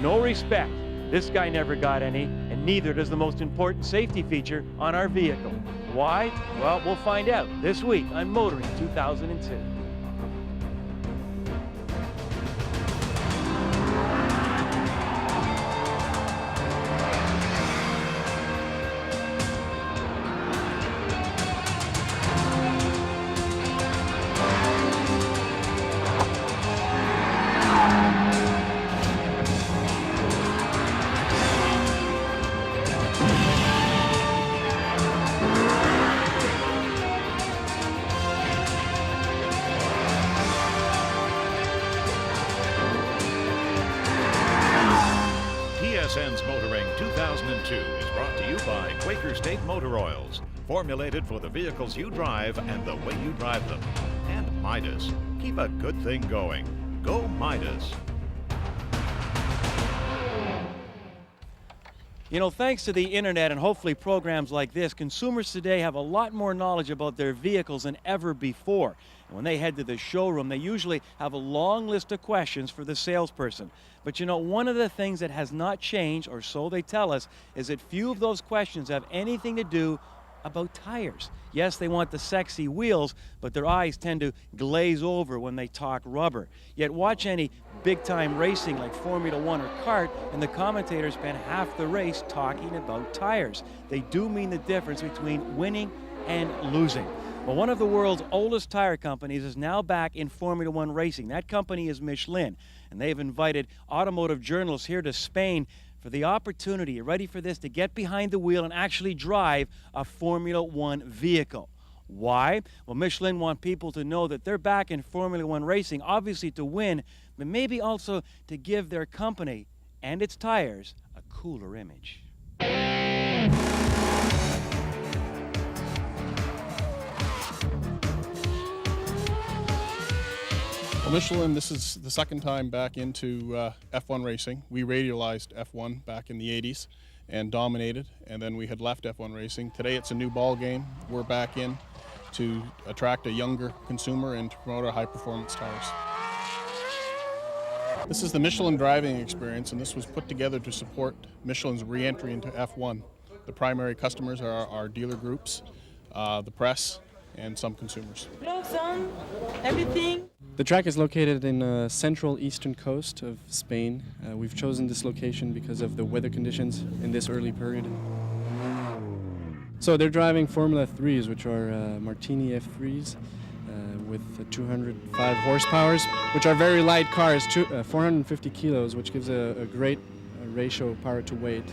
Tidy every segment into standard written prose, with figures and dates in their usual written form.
no respect. This guy never got any, and neither does the most important safety feature on our vehicle. Why? Well, we'll find out this week on Motoring 2002. TSN's Motoring 2002 is brought to you by Quaker State Motor Oils, formulated for the vehicles you drive and the way you drive them. And Midas. Keep a good thing going. Go Midas. You know, thanks to the internet and hopefully programs like this, consumers today have a lot more knowledge about their vehicles than ever before. And when they head to the showroom, they usually have a long list of questions for the salesperson. But you know, one of the things that has not changed, or so they tell us, is that few of those questions have anything to do about tires. Yes, they want the sexy wheels, but their eyes tend to glaze over when they talk rubber. Yet watch any big-time racing like Formula One or kart, and the commentators spend half the race talking about tires. They do mean the difference between winning and losing. Well, one of the world's oldest tire companies is now back in Formula One racing. That company is Michelin, and they've invited automotive journalists here to Spain for the opportunity, you ready for this, to get behind the wheel and actually drive a Formula One vehicle. Why? Well, Michelin want people to know that they're back in Formula One racing, obviously to win, but maybe also to give their company and its tires a cooler image. Well, Michelin, this is the second time back into F1 racing. We radialized F1 back in the 80s and dominated, and then we had left F1 racing. Today it's a new ball game. We're back in to attract a younger consumer and to promote our high-performance tires. This is the Michelin driving experience, and this was put together to support Michelin's re-entry into F1. The primary customers are our dealer groups, the press, and some consumers. Gloves on, everything. The track is located in the central eastern coast of Spain. We've chosen this location because of the weather conditions in this early period. So they're driving Formula 3s, which are Martini F3s with 205 horsepowers, which are very light cars, 450 kilos, which gives a great ratio of power to weight.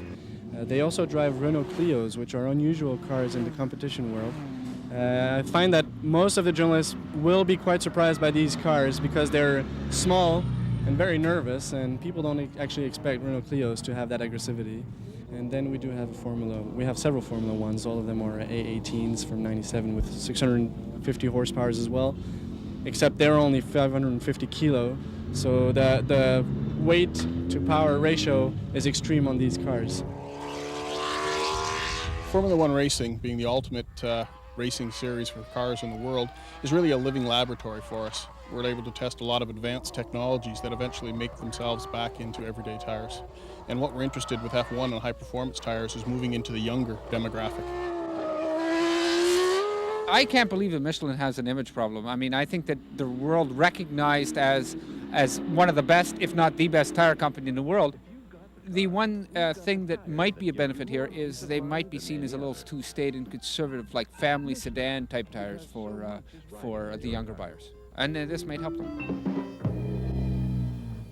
They also drive Renault Clios, which are unusual cars in the competition world. I find that most of the journalists will be quite surprised by these cars because they're small and very nervous, and people don't actually expect Renault Clios to have that aggressivity. And then we do have we have several Formula Ones. All of them are A18s from '97 with 650 horsepower as well, except they're only 550 kilo, so the weight to power ratio is extreme on these cars. Formula One racing, being the ultimate racing series for cars in the world, is really a living laboratory for us. We're able to test a lot of advanced technologies that eventually make themselves back into everyday tires. And what we're interested with F1 and high-performance tires is moving into the younger demographic. I can't believe that Michelin has an image problem. I mean, I think that the world recognized as one of the best, if not the best tire company in the world. The one thing that might be a benefit here is they might be seen as a little too staid and conservative, like family sedan type tires for the younger buyers. And this might help them.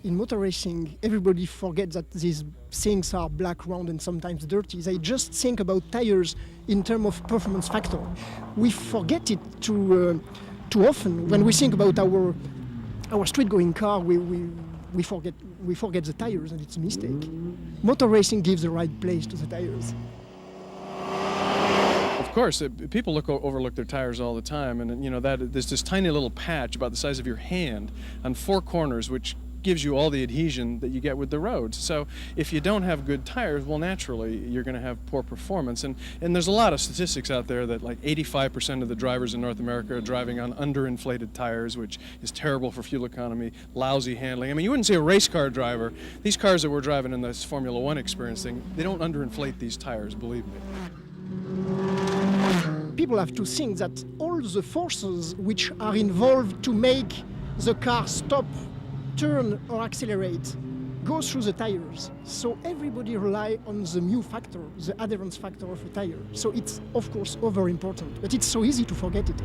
In motor racing, everybody forgets that these things are black, round, and sometimes dirty. They just think about tires in terms of performance factor. We forget it too often. When we think about our street-going car, we forget the tires, and it's a mistake. Motor racing gives the right place to the tires. Of course, people overlook their tires all the time, and you know that there's this tiny little patch about the size of your hand on four corners, which gives you all the adhesion that you get with the roads. So if you don't have good tires, well, naturally you're going to have poor performance. And there's a lot of statistics out there that like 85% of the drivers in North America are driving on underinflated tires, which is terrible for fuel economy, lousy handling. I mean, you wouldn't see a race car driver. These cars that we're driving in this Formula One experience thing, they don't underinflate these tires, believe me. People have to think that all the forces which are involved to make the car stop, turn or accelerate go through the tires. So everybody rely on the mu factor, the adherence factor of a tire. So it's of course over important, but it's so easy to forget it.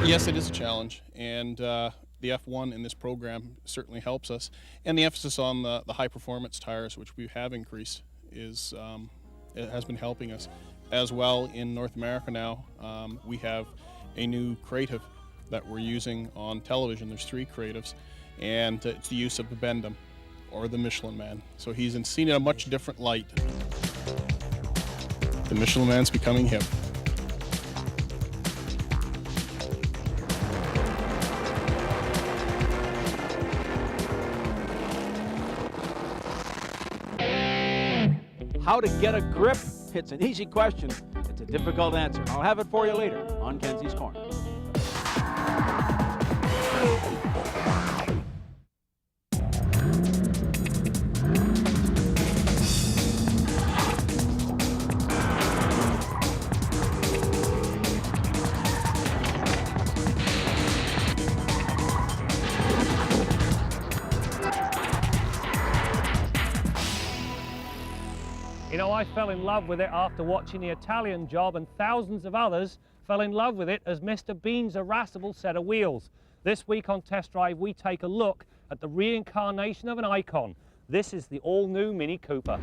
Yes, it is a challenge, and the F1 in this program certainly helps us. And the emphasis on the high performance tires, which we have increased, is it has been helping us. As well, in North America now, we have a new creative that we're using on television. There's 3 creatives, and it's the use of the Bendham, or the Michelin Man. So he's seen in a much different light. The Michelin Man's becoming hip. How to get a grip? It's an easy question. It's a difficult answer. I'll have it for you later on Kenzie's Corner. You know, I fell in love with it after watching the Italian Job, and thousands of others fell in love with it as Mr. Bean's irascible set of wheels. This week on Test Drive, we take a look at the reincarnation of an icon. This is the all-new Mini Cooper.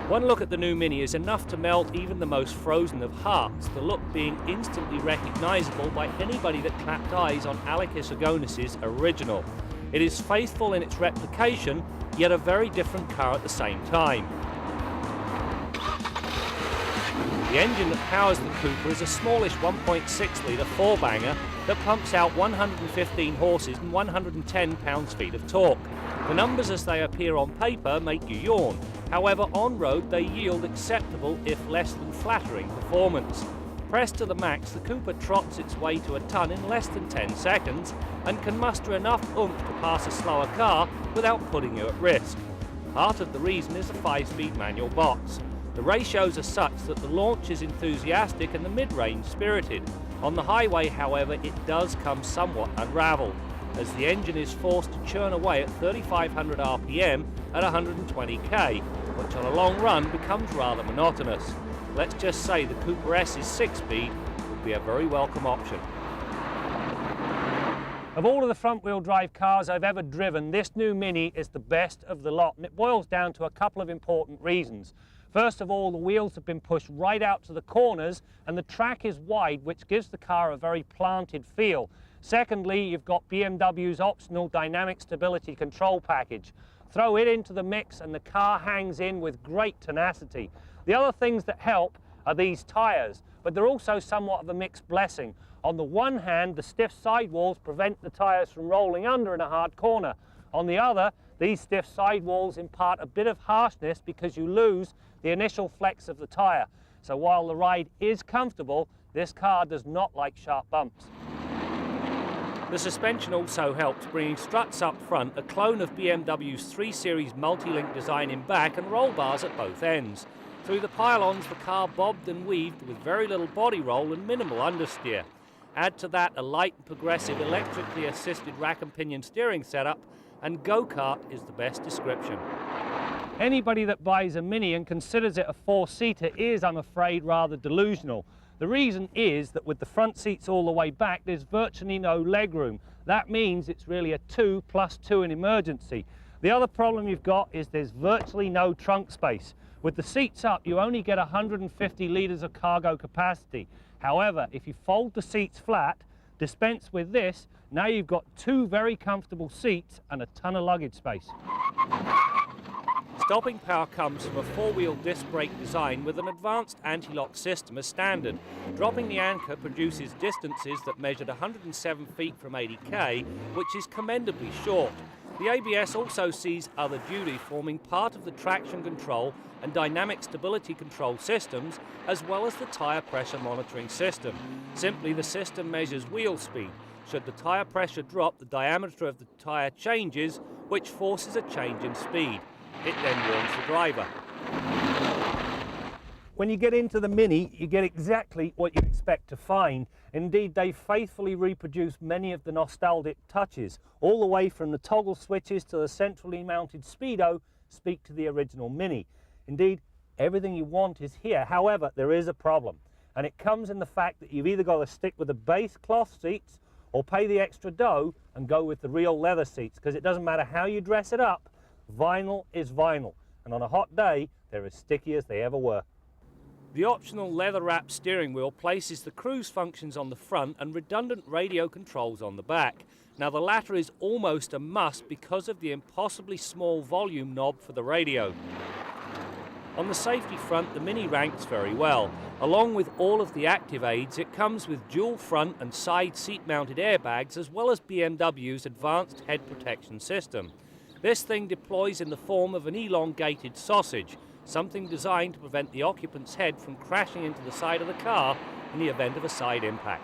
One look at the new Mini is enough to melt even the most frozen of hearts, the look being instantly recognisable by anybody that clapped eyes on Alekis Agonis's original. It is faithful in its replication, yet a very different car at the same time. The engine that powers the Cooper is a smallish 1.6-litre 4-banger that pumps out 115 horses and 110 pounds-feet of torque. The numbers as they appear on paper make you yawn. However, on road they yield acceptable, if less than flattering, performance. Pressed to the max, the Cooper trots its way to a ton in less than 10 seconds and can muster enough oomph to pass a slower car without putting you at risk. Part of the reason is the 5-speed manual box. The ratios are such that the launch is enthusiastic and the mid-range spirited. On the highway, however, it does come somewhat unravelled, as the engine is forced to churn away at 3,500 RPM at 120k, which on a long run becomes rather monotonous. Let's just say the Cooper S's 6-speed would be a very welcome option. Of all of the front-wheel drive cars I've ever driven, this new Mini is the best of the lot, and it boils down to a couple of important reasons. First of all, the wheels have been pushed right out to the corners and the track is wide, which gives the car a very planted feel. Secondly, you've got BMW's optional dynamic stability control package. Throw it into the mix and the car hangs in with great tenacity. The other things that help are these tyres, but they're also somewhat of a mixed blessing. On the one hand, the stiff sidewalls prevent the tyres from rolling under in a hard corner. On the other, these stiff sidewalls impart a bit of harshness because you lose the initial flex of the tyre. So while the ride is comfortable, this car does not like sharp bumps. The suspension also helps, bringing struts up front, a clone of BMW's 3 Series multi-link design in back and roll bars at both ends. Through the pylons, the car bobbed and weaved with very little body roll and minimal understeer. Add to that a light and progressive electrically assisted rack and pinion steering setup, and go-kart is the best description. Anybody that buys a Mini and considers it a 4-seater is, I'm afraid, rather delusional. The reason is that with the front seats all the way back, there's virtually no legroom. That means it's really a 2 + 2 in emergency. The other problem you've got is there's virtually no trunk space. With the seats up, you only get 150 litres of cargo capacity. However, if you fold the seats flat, dispense with this, now you've got 2 very comfortable seats and a ton of luggage space. stopping power comes from a four-wheel disc brake design with an advanced anti-lock system as standard. Dropping the anchor produces distances that measured 107 feet from 80k, which is commendably short. The ABS also sees other duty, forming part of the traction control and dynamic stability control systems, as well as the tyre pressure monitoring system. Simply, the system measures wheel speed. Should the tyre pressure drop, the diameter of the tyre changes, which forces a change in speed. It then warns the driver. When you get into the Mini, you get exactly what you expect to find. Indeed, they faithfully reproduce many of the nostalgic touches, all the way from the toggle switches to the centrally mounted speedo speak to the original Mini. Indeed, everything you want is here. However, there is a problem, and it comes in the fact that you've either got to stick with the base cloth seats or pay the extra dough and go with the real leather seats, because it doesn't matter how you dress it up, vinyl is vinyl, and on a hot day, they're as sticky as they ever were. The optional leather-wrapped steering wheel places the cruise functions on the front and redundant radio controls on the back. Now, the latter is almost a must because of the impossibly small volume knob for the radio. On the safety front, the Mini ranks very well. Along with all of the active aids, it comes with dual front and side seat-mounted airbags, as well as BMW's advanced head protection system. This thing deploys in the form of an elongated sausage, something designed to prevent the occupant's head from crashing into the side of the car in the event of a side impact.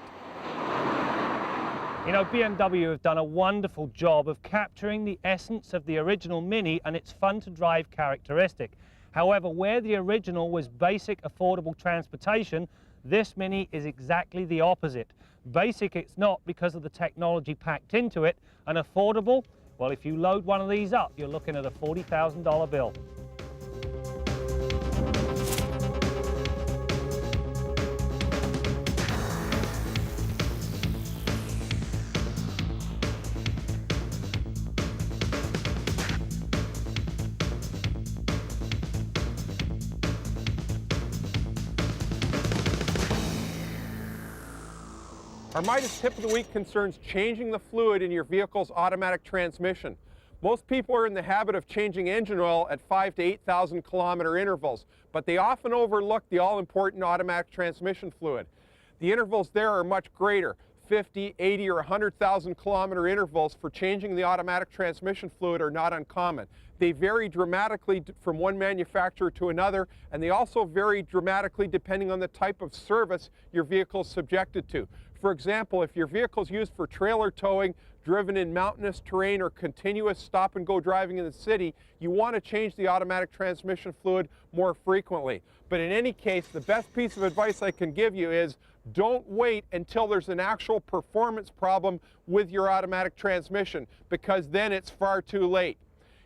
You know, BMW have done a wonderful job of capturing the essence of the original Mini and its fun-to-drive characteristic. However, where the original was basic, affordable transportation, this Mini is exactly the opposite. Basic it's not because of the technology packed into it, and affordable, well, if you load one of these up, you're looking at a $40,000 bill. Our Midas tip of the week concerns changing the fluid in your vehicle's automatic transmission. Most people are in the habit of changing engine oil at 5,000 to 8,000 kilometer intervals, but they often overlook the all-important automatic transmission fluid. The intervals there are much greater. 50, 80, or 100,000 kilometer intervals for changing the automatic transmission fluid are not uncommon. They vary dramatically from one manufacturer to another, and they also vary dramatically depending on the type of service your vehicle is subjected to. For example, if your vehicle is used for trailer towing, driven in mountainous terrain, or continuous stop-and-go driving in the city, you want to change the automatic transmission fluid more frequently. But in any case, the best piece of advice I can give you is don't wait until there's an actual performance problem with your automatic transmission, because then it's far too late.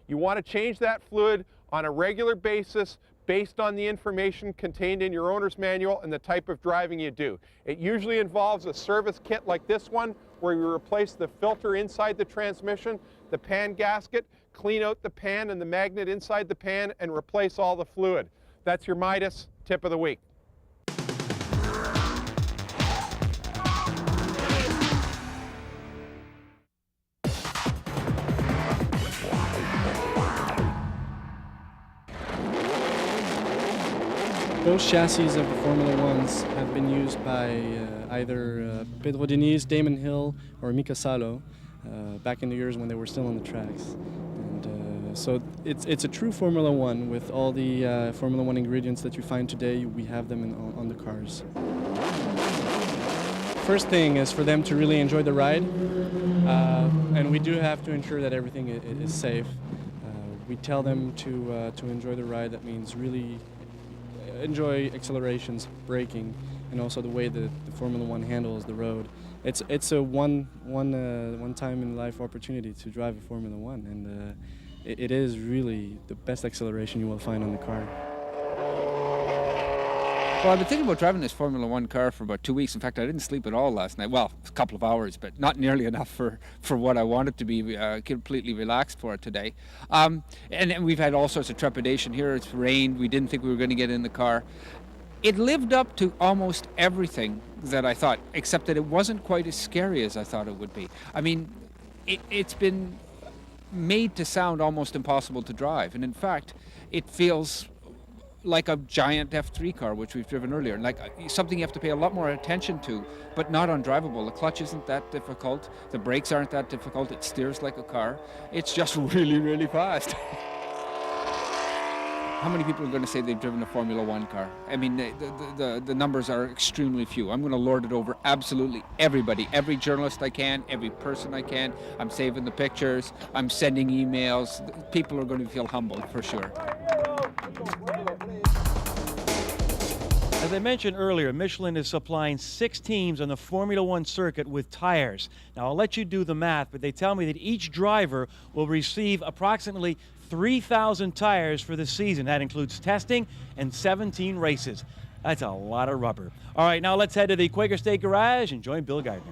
You want to change that fluid on a regular basis based on the information contained in your owner's manual and the type of driving you do. It usually involves a service kit like this one, where you replace the filter inside the transmission, the pan gasket, clean out the pan and the magnet inside the pan, and replace all the fluid. That's your Midas tip of the week. Those chassis of the Formula Ones have been used by either Pedro Diniz, Damon Hill, or Mika Salo back in the years when they were still on the tracks. And so it's a true Formula One with all the Formula One ingredients that you find today. We have them on the cars. First thing is for them to really enjoy the ride, and we do have to ensure that everything is safe. We tell them to enjoy the ride. That means really enjoy accelerations, braking, and also the way that the Formula One handles the road. It's a one time in life opportunity to drive a Formula One, and it is really the best acceleration you will find on the car. Well, I've been thinking about driving this Formula One car for about 2 weeks. In fact, I didn't sleep at all last night. Well, a couple of hours, but not nearly enough for what I wanted to be completely relaxed for today. And we've had all sorts of trepidation here. It's rained. We didn't think we were going to get in the car. It lived up to almost everything that I thought, except that it wasn't quite as scary as I thought it would be. I mean, it's been made to sound almost impossible to drive. And in fact, it feels like a giant F3 car, which we've driven earlier, like something you have to pay a lot more attention to, but not undrivable. The clutch isn't that difficult. The brakes aren't that difficult. It steers like a car. It's just really, really fast. How many people are going to say they've driven a Formula One car? I mean, the numbers are extremely few. I'm going to lord it over absolutely everybody, every journalist I can, every person I can. I'm saving the pictures. I'm sending emails. People are going to feel humbled for sure. As I mentioned earlier, Michelin is supplying 6 teams on the Formula One circuit with tires. Now, I'll let you do the math, but they tell me that each driver will receive approximately 3,000 tires for the season. That includes testing and 17 races. That's a lot of rubber. All right, now let's head to the Quaker State Garage and join Bill Gardner.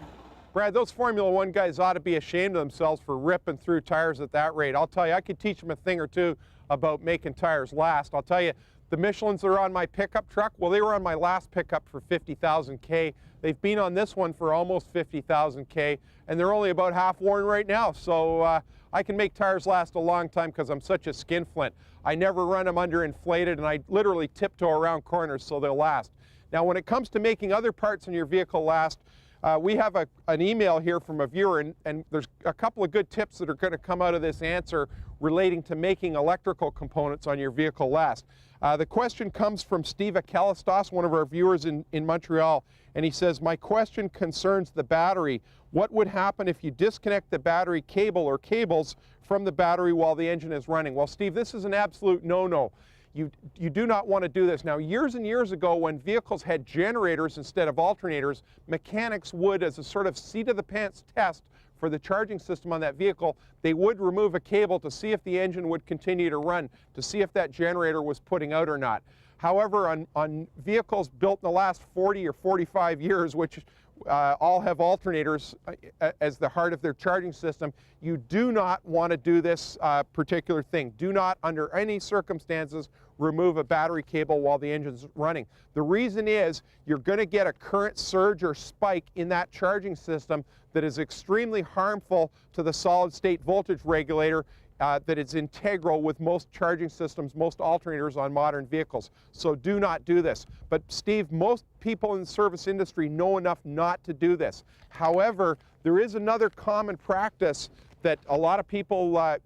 Brad, those Formula One guys ought to be ashamed of themselves for ripping through tires at that rate. I'll tell you, I could teach them a thing or two about making tires last. I'll tell you, the Michelins that are on my pickup truck, well, they were on my last pickup for 50,000 K. They've been on this one for almost 50,000 K, and they're only about half worn right now. So I can make tires last a long time because I'm such a skinflint. I never run them underinflated, and I literally tiptoe around corners so they'll last. Now, when it comes to making other parts in your vehicle last, we have an email here from a viewer, and there's a couple of good tips that are going to come out of this answer relating to making electrical components on your vehicle last. The question comes from Steve Akelistos, one of our viewers in Montreal, and he says, my question concerns the battery. What would happen if you disconnect the battery cable or cables from the battery while the engine is running? Well, Steve, this is an absolute no-no. You do not want to do this. Now, years and years ago, when vehicles had generators instead of alternators, mechanics would, as a sort of seat-of-the-pants test for the charging system on that vehicle, they would remove a cable to see if the engine would continue to run, to see if that generator was putting out or not. However, on vehicles built in the last 40 or 45 years, which all have alternators as the heart of their charging system, you do not want to do this particular thing. Do not, under any circumstances, remove a battery cable while the engine's running. The reason is you're going to get a current surge or spike in that charging system that is extremely harmful to the solid-state voltage regulator that is integral with most charging systems, most alternators on modern vehicles. So do not do this. But Steve, most people in the service industry know enough not to do this. However, there is another common practice that a lot of people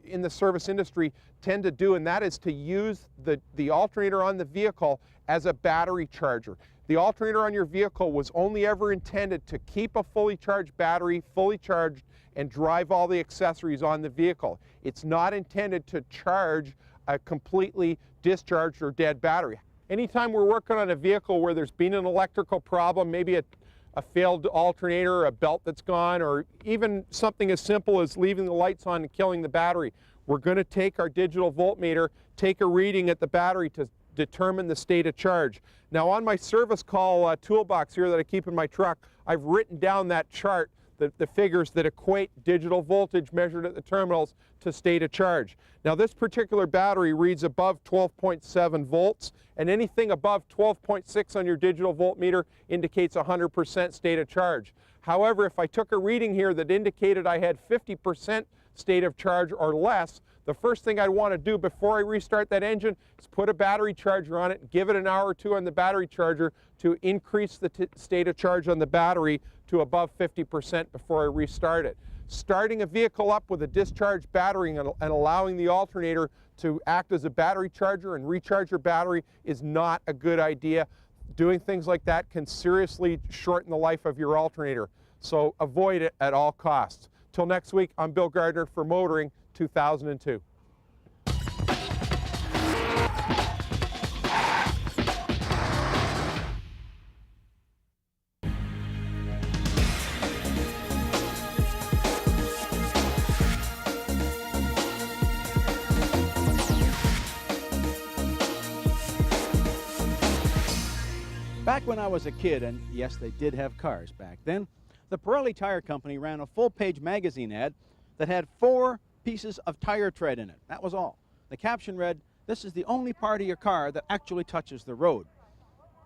in the service industry tend to do, and that is to use the alternator on the vehicle as a battery charger. The alternator on your vehicle was only ever intended to keep a fully charged battery, fully charged, and drive all the accessories on the vehicle. It's not intended to charge a completely discharged or dead battery. Anytime we're working on a vehicle where there's been an electrical problem, maybe a failed alternator, a belt that's gone, or even something as simple as leaving the lights on and killing the battery, we're going to take our digital voltmeter, take a reading at the battery to determine the state of charge. Now, on my service call toolbox here that I keep in my truck, I've written down that chart, the figures that equate digital voltage measured at the terminals to state of charge. Now, this particular battery reads above 12.7 volts, and anything above 12.6 on your digital voltmeter indicates 100% state of charge. However, if I took a reading here that indicated I had 50% state of charge or less, the first thing I'd want to do before I restart that engine is put a battery charger on it, give it an hour or two on the battery charger to increase the state of charge on the battery to above 50% before I restart it. Starting a vehicle up with a discharged battery and allowing the alternator to act as a battery charger and recharge your battery is not a good idea. Doing things like that can seriously shorten the life of your alternator, so avoid it at all costs. Till next week, I'm Bill Gardner for Motoring 2002. Back when I was a kid, and yes, they did have cars back then, the Pirelli Tire Company ran a full-page magazine ad that had 4 pieces of tire tread in it. That was all. The caption read, "This is the only part of your car that actually touches the road."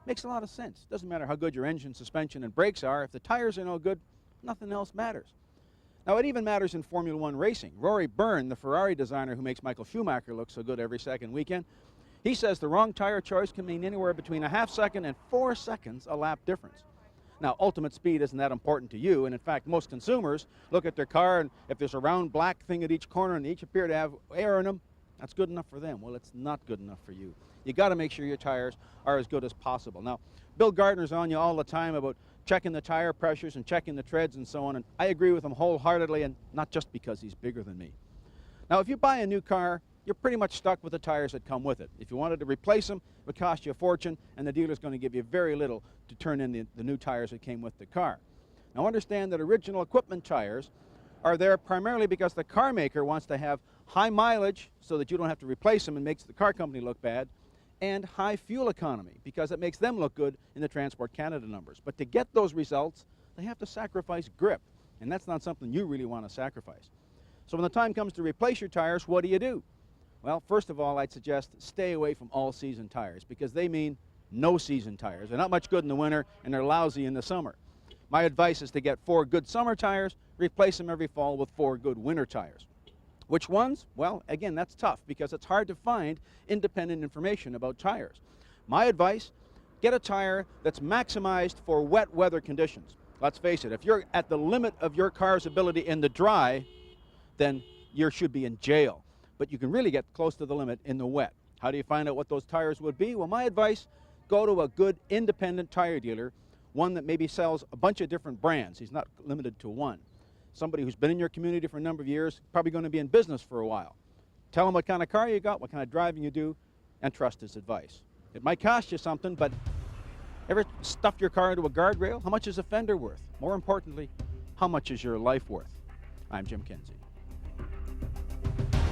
Makes a lot of sense. Doesn't matter how good your engine, suspension, and brakes are. If the tires are no good, nothing else matters. Now, it even matters in Formula One racing. Rory Byrne, the Ferrari designer who makes Michael Schumacher look so good every second weekend, he says the wrong tire choice can mean anywhere between a half second and 4 seconds a lap difference. Now, ultimate speed isn't that important to you, and in fact, most consumers look at their car, and if there's a round black thing at each corner and they each appear to have air in them, that's good enough for them. Well, it's not good enough for you. You got to make sure your tires are as good as possible. Now, Bill Gardner's on you all the time about checking the tire pressures and checking the treads and so on, and I agree with him wholeheartedly, and not just because he's bigger than me. Now, if you buy a new car, you're pretty much stuck with the tires that come with it. If you wanted to replace them, it would cost you a fortune, and the dealer's going to give you very little to turn in the new tires that came with the car. Now, understand that original equipment tires are there primarily because the car maker wants to have high mileage so that you don't have to replace them and makes the car company look bad, and high fuel economy because it makes them look good in the Transport Canada numbers. But to get those results, they have to sacrifice grip, and that's not something you really want to sacrifice. So when the time comes to replace your tires, what do? Well, first of all, I'd suggest stay away from all-season tires because they mean no-season tires. They're not much good in the winter, and they're lousy in the summer. My advice is to get 4 good summer tires, replace them every fall with 4 good winter tires. Which ones? Well, again, that's tough because it's hard to find independent information about tires. My advice, get a tire that's maximized for wet weather conditions. Let's face it, if you're at the limit of your car's ability in the dry, then you should be in jail. But you can really get close to the limit in the wet. How do you find out what those tires would be? Well, my advice, go to a good independent tire dealer, one that maybe sells a bunch of different brands. He's not limited to one. Somebody who's been in your community for a number of years, probably going to be in business for a while. Tell him what kind of car you got, what kind of driving you do, and trust his advice. It might cost you something, but ever stuffed your car into a guardrail? How much is a fender worth? More importantly, how much is your life worth? I'm Jim Kinsey.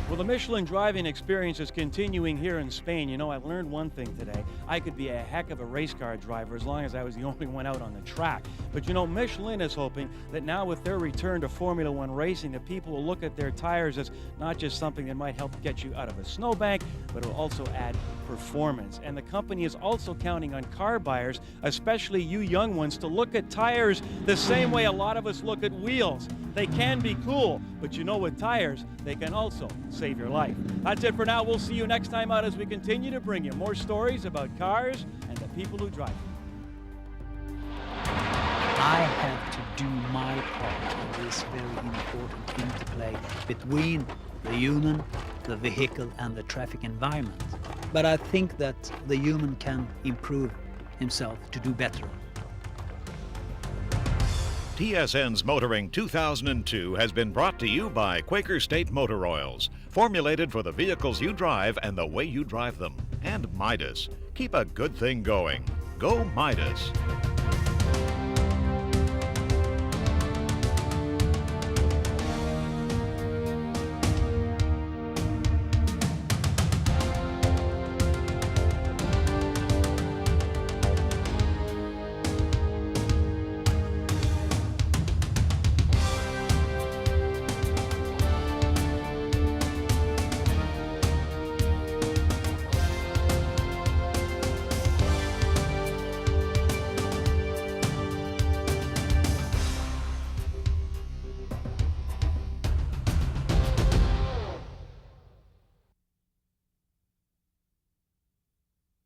Well, the Michelin driving experience is continuing here in Spain. You know, I learned one thing today. I could be a heck of a race car driver as long as I was the only one out on the track. But you know, Michelin is hoping that now with their return to Formula One racing, that people will look at their tires as not just something that might help get you out of a snowbank, but it will also add performance. And the company is also counting on car buyers, especially you young ones, to look at tires the same way a lot of us look at wheels. They can be cool, but you know, with tires, they can also save your life. That's it for now. We'll see you next time out as we continue to bring you more stories about cars and the people who drive them. I have to do my part in this very important interplay between the human, the vehicle, and the traffic environment. But I think that the human can improve himself to do better. TSN's Motoring 2002 has been brought to you by Quaker State Motor Oils, formulated for the vehicles you drive and the way you drive them. And Midas. Keep a good thing going. Go Midas.